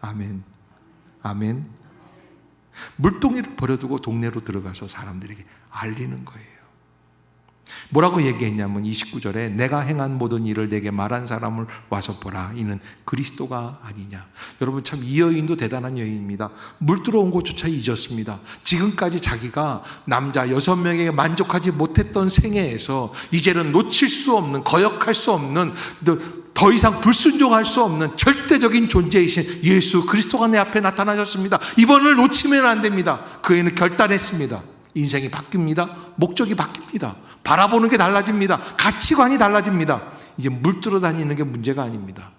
A: 아멘. 아멘. 물동이를 버려두고 동네로 들어가서 사람들에게 알리는 거예요. 뭐라고 얘기했냐면 29절에 내가 행한 모든 일을 내게 말한 사람을 와서 보라. 이는 그리스도가 아니냐. 여러분, 참 이 여인도 대단한 여인입니다. 물 들어온 것조차 잊었습니다. 지금까지 자기가 남자 6명에게 만족하지 못했던 생애에서 이제는 놓칠 수 없는, 거역할 수 없는, 더 이상 불순종할 수 없는 절대적인 존재이신 예수 그리스도가 내 앞에 나타나셨습니다. 이번을 놓치면 안 됩니다. 그 애는 결단했습니다. 인생이 바뀝니다. 목적이 바뀝니다. 바라보는 게 달라집니다. 가치관이 달라집니다. 이제 물 들어 다니는 게 문제가 아닙니다.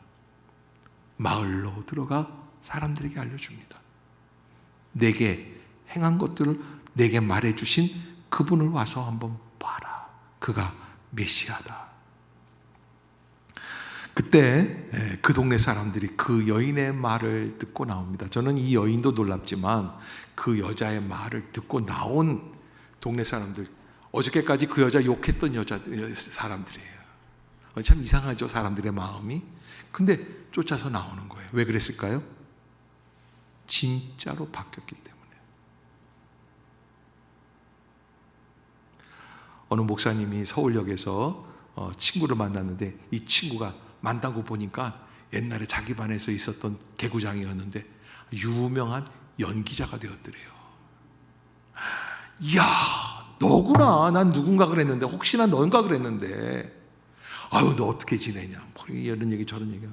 A: 마을로 들어가 사람들에게 알려줍니다. 내게 행한 것들을 내게 말해주신 그분을 와서 한번 봐라. 그가 메시아다. 그때 그 동네 사람들이 그 여인의 말을 듣고 나옵니다. 저는 이 여인도 놀랍지만 그 여자의 말을 듣고 나온 동네 사람들, 어저께까지 그 여자 욕했던 사람들이에요. 참 이상하죠, 사람들의 마음이. 근데 쫓아서 나오는 거예요. 왜 그랬을까요? 진짜로 바뀌었기 때문에. 어느 목사님이 서울역에서 친구를 만났는데, 이 친구가 만나고 보니까 옛날에 자기 반에서 있었던 개구장이었는데 유명한 연기자가 되었더래요. 이야, 너구나. 난 누군가 그랬는데, 혹시나 너인가 그랬는데, 아유, 너 어떻게 지내냐, 뭐 이런 얘기 저런 얘기.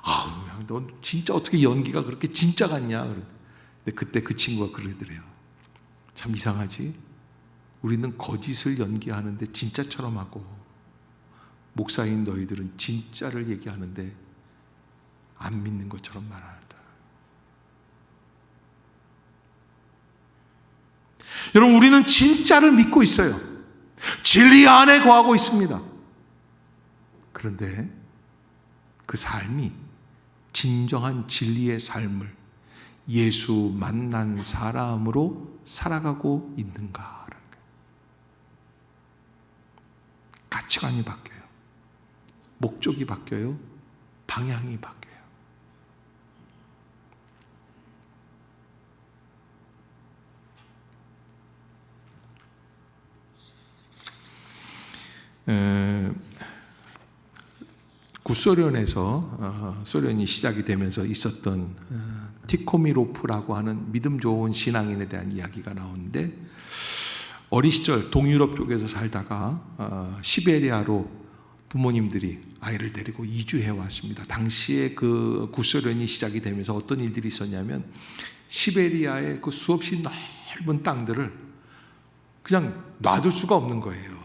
A: 아유, 너 진짜 어떻게 연기가 그렇게 진짜 같냐. 근데 그때 그 친구가 그러더래요. 참 이상하지, 우리는 거짓을 연기하는데 진짜처럼 하고, 목사인 너희들은 진짜를 얘기하는데 안 믿는 것처럼 말한다. 여러분, 우리는 진짜를 믿고 있어요. 진리 안에 거하고 있습니다. 그런데 그 삶이 진정한 진리의 삶을 예수 만난 사람으로 살아가고 있는가라는 거예요. 가치관이 바뀌어요. 목적이 바뀌어요. 방향이 바뀌어요. 구소련에서 소련이 시작이 되면서 있었던 티코미로프라고 하는 믿음 좋은 신앙인에 대한 이야기가 나오는데, 어린 시절 동유럽 쪽에서 살다가 시베리아로 부모님들이 아이를 데리고 이주해 왔습니다. 당시에 그 구소련이 시작이 되면서 어떤 일들이 있었냐면, 시베리아의 그 수없이 넓은 땅들을 그냥 놔둘 수가 없는 거예요.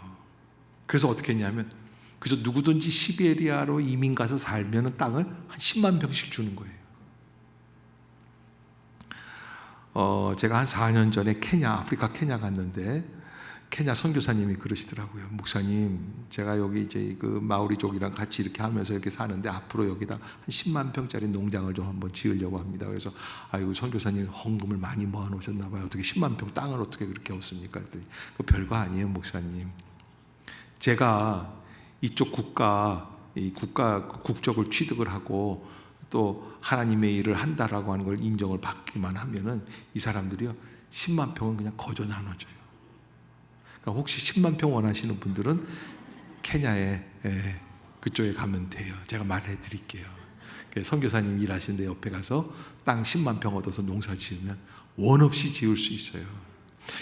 A: 그래서 어떻게 했냐면, 그저 누구든지 시베리아로 이민 가서 살면 땅을 한 10만 평씩 주는 거예요. 제가 한 4년 전에 아프리카 케냐 갔는데, 케냐 선교사님이 그러시더라고요. 목사님, 제가 여기 이제 그 마오리 족이랑 같이 이렇게 하면서 이렇게 사는데 앞으로 여기다 한 10만 평짜리 농장을 좀 한번 지으려고 합니다. 그래서 아이고, 선교사님 헌금을 많이 모아 놓으셨나 봐요. 어떻게 10만 평 땅을 어떻게 그렇게 얻습니까? 그랬더니 그 별거 아니에요, 목사님. 제가 이쪽 국적을 취득을 하고 또 하나님의 일을 한다라고 하는 걸 인정을 받기만 하면은 이 사람들이요 10만 평은 그냥 거저 나눠줘요. 그러니까 혹시 10만 평 원하시는 분들은 케냐에 그쪽에 가면 돼요. 제가 말해 드릴게요. 선교사님 일하시는데 옆에 가서 땅 10만 평 얻어서 농사 지으면 원 없이 지을 수 있어요.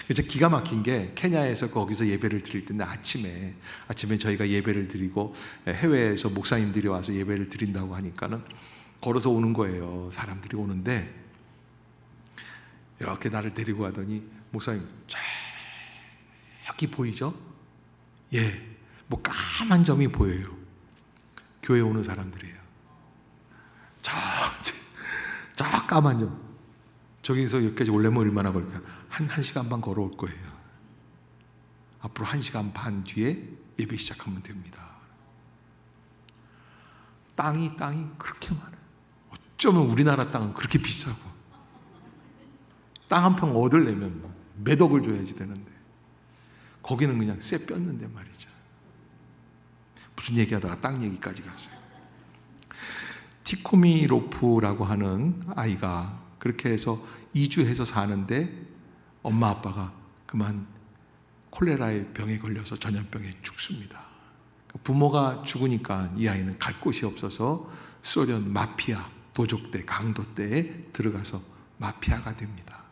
A: 진짜 기가 막힌 게 케냐에서 거기서 예배를 드릴 텐데 아침에 저희가 예배를 드리고 해외에서 목사님들이 와서 예배를 드린다고 하니까는 걸어서 오는 거예요. 사람들이 오는데 이렇게 나를 데리고 가더니 목사님 저기 보이죠? 예, 뭐 까만 점이 보여요. 교회 오는 사람들이에요. 저 까만 점. 저기서 여기까지 오려면 얼마나 걸릴까? 한 시간 반 걸어올 거예요. 앞으로 1시간 반 뒤에 예배 시작하면 됩니다. 땅이 그렇게 많아요. 어쩌면 우리나라 땅은 그렇게 비싸고 땅 한 평 얻으려면 몇 억을 줘야지 되는데 거기는 그냥 쎄 뺐는데 말이죠. 무슨 얘기하다가 땅 얘기까지 갔어요. 티코미로프라고 하는 아이가 그렇게 해서 2주해서 사는데 엄마 아빠가 그만 콜레라의 병에 걸려서 전염병에 죽습니다. 부모가 죽으니까 이 아이는 갈 곳이 없어서 소련 마피아 도적대 강도대에 들어가서 마피아가 됩니다.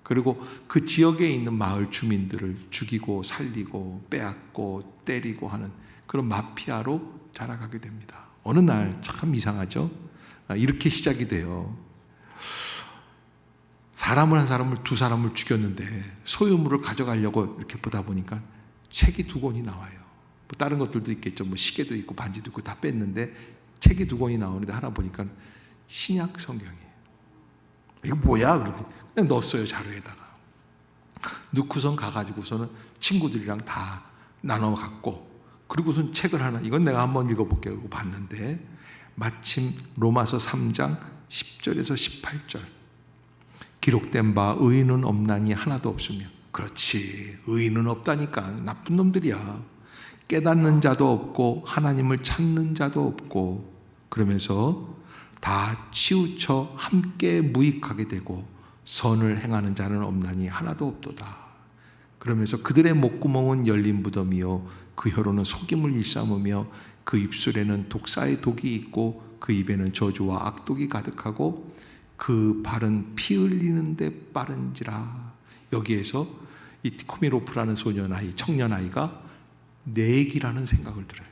A: 그리고 그 지역에 있는 마을 주민들을 죽이고 살리고 빼앗고 때리고 하는 그런 마피아로 자라가게 됩니다. 어느 날 참 이상하죠? 이렇게 시작이 돼요. 한 사람을 2사람을 죽였는데 소유물을 가져가려고 이렇게 보다 보니까 책이 2권이 나와요. 뭐 다른 것들도 있겠죠. 뭐 시계도 있고 반지도 있고 다 뺐는데 책이 2권이 나오는데 하나 보니까 신약 성경이에요. 이거 뭐야? 그러더니 그냥 넣었어요. 자루에다가. 넣고선 가가지고서는 친구들이랑 다 나눠 갖고 그리고선 책을 하나 이건 내가 한번 읽어볼게 그러고 봤는데 마침 로마서 3장 10절에서 18절 기록된 바 의인은 없나니 하나도 없으며 그렇지 의인은 없다니까 나쁜 놈들이야. 깨닫는 자도 없고 하나님을 찾는 자도 없고 그러면서 다 치우쳐 함께 무익하게 되고 선을 행하는 자는 없나니 하나도 없도다. 그러면서 그들의 목구멍은 열린 무덤이요 그 혀로는 속임을 일삼으며 그 입술에는 독사의 독이 있고 그 입에는 저주와 악독이 가득하고 그 발은 피 흘리는 데 빠른지라. 여기에서 이 티코미로프라는 청년 아이가 내 얘기라는 생각을 들어요.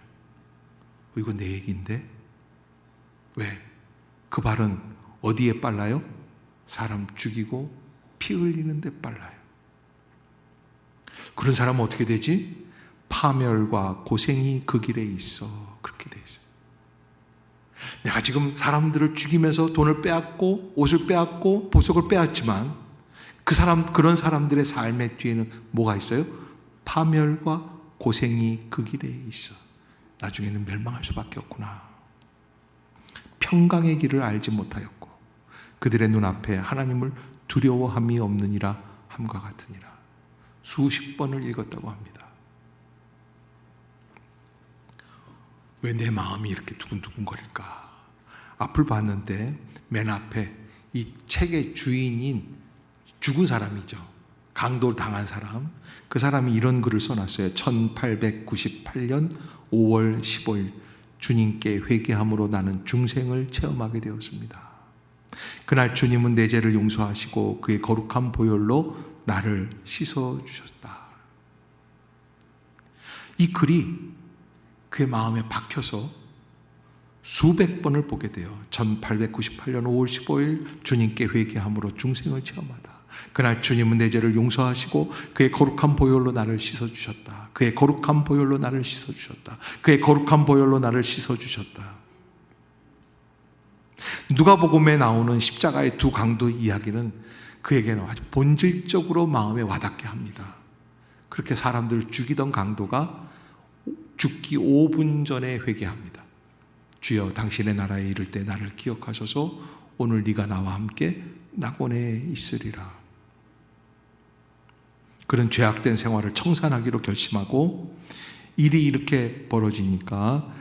A: 이거 내 얘기인데 왜? 그 발은 어디에 빨라요? 사람 죽이고 피 흘리는 데 빨라요. 그런 사람은 어떻게 되지? 파멸과 고생이 그 길에 있어. 그렇게 돼 있어요. 내가 지금 사람들을 죽이면서 돈을 빼앗고 옷을 빼앗고 보석을 빼앗지만 그런 사람들의 삶의 뒤에는 뭐가 있어요? 파멸과 고생이 그 길에 있어. 나중에는 멸망할 수밖에 없구나. 평강의 길을 알지 못하였고 그들의 눈앞에 하나님을 두려워함이 없느니라 함과 같으니라. 수십 번을 읽었다고 합니다. 왜 내 마음이 이렇게 두근두근거릴까? 앞을 봤는데 맨 앞에 이 책의 주인인 죽은 사람이죠. 강도를 당한 사람. 그 사람이 이런 글을 써놨어요. 1898년 5월 15일 주님께 회개함으로 나는 중생을 체험하게 되었습니다. 그날 주님은 내 죄를 용서하시고 그의 거룩한 보혈로 나를 씻어주셨다. 이 글이 그의 마음에 박혀서 수백 번을 보게 돼요. 1898년 5월 15일 주님께 회개함으로 중생을 체험하다. 그날 주님은 내 죄를 용서하시고 그의 거룩한 보혈로 나를 씻어주셨다. 그의 거룩한 보혈로 나를 씻어주셨다. 그의 거룩한 보혈로 나를 씻어주셨다. 누가복음에 나오는 십자가의 2 강도 이야기는 그에게는 아주 본질적으로 마음에 와닿게 합니다. 그렇게 사람들을 죽이던 강도가 죽기 5분 전에 회개합니다. 주여 당신의 나라에 이를 때 나를 기억하셔서 오늘 네가 나와 함께 낙원에 있으리라. 그런 죄악된 생활을 청산하기로 결심하고 일이 이렇게 벌어지니까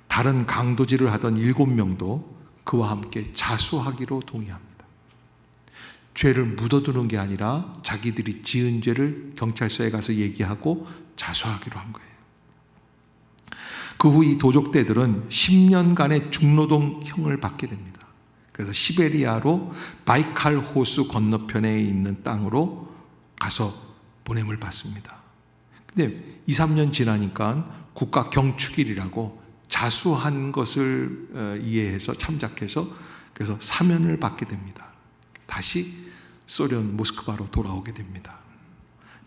A: 다른 강도질을 하던 7명도 그와 함께 자수하기로 동의합니다. 죄를 묻어두는 게 아니라 자기들이 지은 죄를 경찰서에 가서 얘기하고 자수하기로 한 거예요. 그 후 이 도적대들은 10년간의 중노동형을 받게 됩니다. 그래서 시베리아로 바이칼 호수 건너편에 있는 땅으로 가서 보냄을 받습니다. 근데 2, 3년 지나니까 국가 경축일이라고 자수한 것을 이해해서 참작해서 그래서 사면을 받게 됩니다. 다시 소련 모스크바로 돌아오게 됩니다.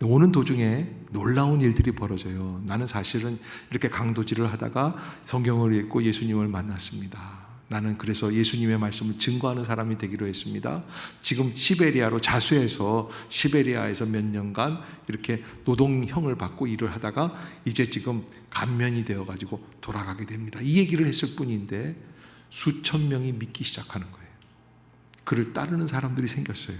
A: 오는 도중에 놀라운 일들이 벌어져요. 나는 사실은 이렇게 강도질을 하다가 성경을 읽고 예수님을 만났습니다. 나는 그래서 예수님의 말씀을 증거하는 사람이 되기로 했습니다. 지금 시베리아로 자수해서 시베리아에서 몇 년간 이렇게 노동형을 받고 일을 하다가 이제 지금 감면이 되어가지고 돌아가게 됩니다. 이 얘기를 했을 뿐인데 수천 명이 믿기 시작하는 거예요. 그를 따르는 사람들이 생겼어요.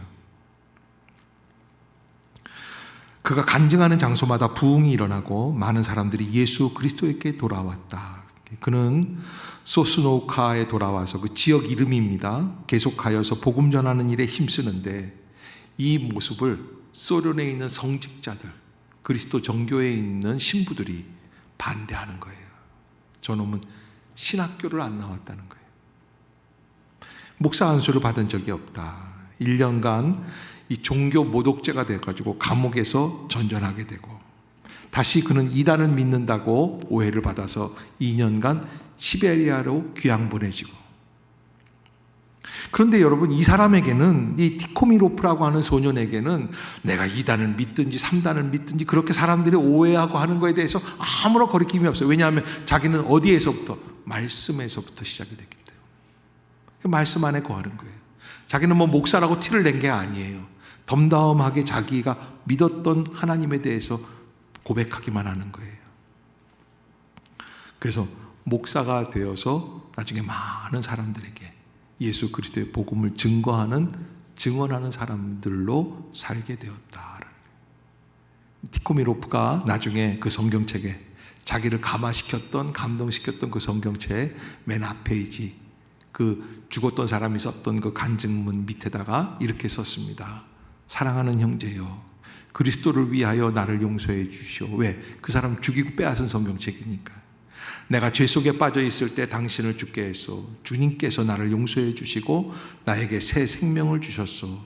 A: 그가 간증하는 장소마다 부흥이 일어나고 많은 사람들이 예수 그리스도에게 돌아왔다. 그는 소스노우카에 돌아와서 그 지역 이름입니다. 계속하여서 복음 전하는 일에 힘쓰는데 이 모습을 소련에 있는 성직자들, 그리스도 정교에 있는 신부들이 반대하는 거예요. 저놈은 신학교를 안 나왔다는 거예요. 목사 안수를 받은 적이 없다. 1년간 이 종교 모독죄가 돼가지고 감옥에서 전전하게 되고 다시 그는 이단을 믿는다고 오해를 받아서 2년간 시베리아로 귀양 보내지고 그런데 여러분 이 사람에게는 이 티코미로프라고 하는 소년에게는 내가 2단을 믿든지 3단을 믿든지 그렇게 사람들이 오해하고 하는 거에 대해서 아무런 거리낌이 없어요. 왜냐하면 자기는 어디에서부터? 말씀에서부터 시작이 됐기 때문에 말씀 안에 거하는 거예요. 자기는 뭐 목사라고 티를 낸 게 아니에요. 덤덤하게 자기가 믿었던 하나님에 대해서 고백하기만 하는 거예요. 그래서 목사가 되어서 나중에 많은 사람들에게 예수 그리스도의 복음을 증언하는 사람들로 살게 되었다. 티코미로프가 나중에 그 성경책에 자기를 감동시켰던 그 성경책 맨 앞페이지 그 죽었던 사람이 썼던 그 간증문 밑에다가 이렇게 썼습니다. 사랑하는 형제여, 그리스도를 위하여 나를 용서해 주시오. 왜? 그 사람 죽이고 빼앗은 성경책이니까. 내가 죄 속에 빠져 있을 때 당신을 죽게 했소. 주님께서 나를 용서해 주시고 나에게 새 생명을 주셨소.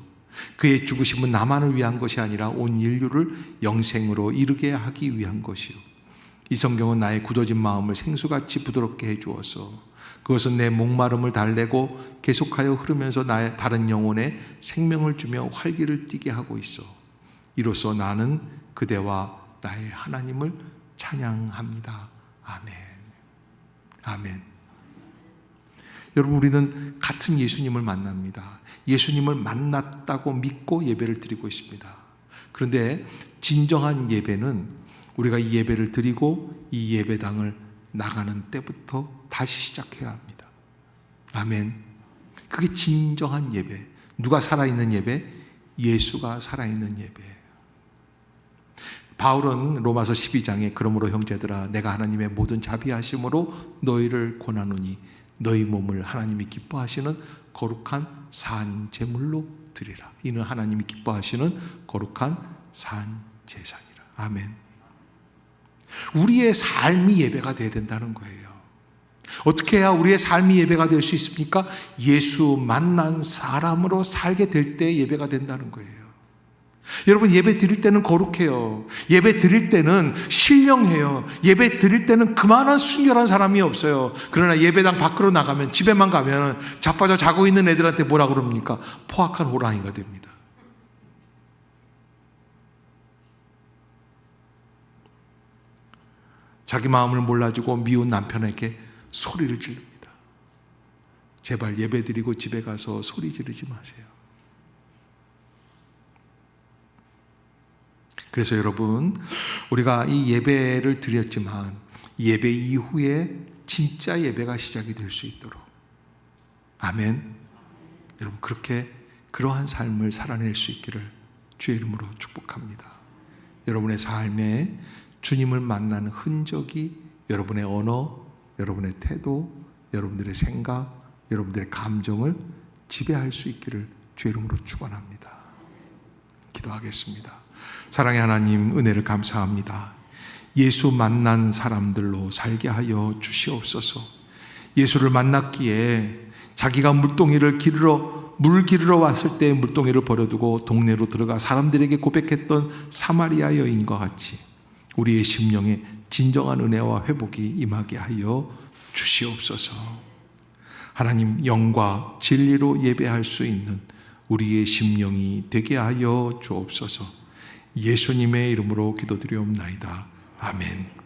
A: 그의 죽으심은 나만을 위한 것이 아니라 온 인류를 영생으로 이르게 하기 위한 것이오. 이 성경은 나의 굳어진 마음을 생수같이 부드럽게 해 주었소. 그것은 내 목마름을 달래고 계속하여 흐르면서 나의 다른 영혼에 생명을 주며 활기를 띠게 하고 있어. 이로써 나는 그대와 나의 하나님을 찬양합니다. 아멘. 아멘. 여러분 우리는 같은 예수님을 만납니다. 예수님을 만났다고 믿고 예배를 드리고 있습니다. 그런데 진정한 예배는 우리가 이 예배를 드리고 이 예배당을 나가는 때부터 다시 시작해야 합니다. 아멘. 그게 진정한 예배. 누가 살아있는 예배? 예수가 살아있는 예배예요. 바울은 로마서 12장에 그러므로 형제들아 내가 하나님의 모든 자비하심으로 너희를 권하노니 너희 몸을 하나님이 기뻐하시는 거룩한 산 제물로 드리라. 이는 하나님이 기뻐하시는 거룩한 산 제사니라. 아멘. 우리의 삶이 예배가 되어야 된다는 거예요. 어떻게 해야 우리의 삶이 예배가 될 수 있습니까? 예수 만난 사람으로 살게 될 때 예배가 된다는 거예요. 여러분 예배 드릴 때는 거룩해요. 예배 드릴 때는 신령해요. 예배 드릴 때는 그만한 순결한 사람이 없어요. 그러나 예배당 밖으로 나가면 집에만 가면 자빠져 자고 있는 애들한테 뭐라 그럽니까? 포악한 호랑이가 됩니다. 자기 마음을 몰라주고 미운 남편에게 소리를 지릅니다. 제발 예배드리고 집에 가서 소리 지르지 마세요. 그래서 여러분 우리가 이 예배를 드렸지만 예배 이후에 진짜 예배가 시작이 될 수 있도록 아멘. 여러분 그렇게 그러한 삶을 살아낼 수 있기를 주의 이름으로 축복합니다. 여러분의 삶에 주님을 만나는 흔적이 여러분의 언어, 여러분의 태도, 여러분들의 생각, 여러분들의 감정을 지배할 수 있기를 주의 이름으로 축원합니다. 기도하겠습니다. 사랑의 하나님, 은혜를 감사합니다. 예수 만난 사람들로 살게 하여 주시옵소서. 예수를 만났기에 자기가 물 기르러 왔을 때 물동이를 버려두고 동네로 들어가 사람들에게 고백했던 사마리아 여인과 같이 우리의 심령에 진정한 은혜와 회복이 임하게 하여 주시옵소서. 하나님, 영과 진리로 예배할 수 있는 우리의 심령이 되게 하여 주옵소서. 예수님의 이름으로 기도드리옵나이다. 아멘.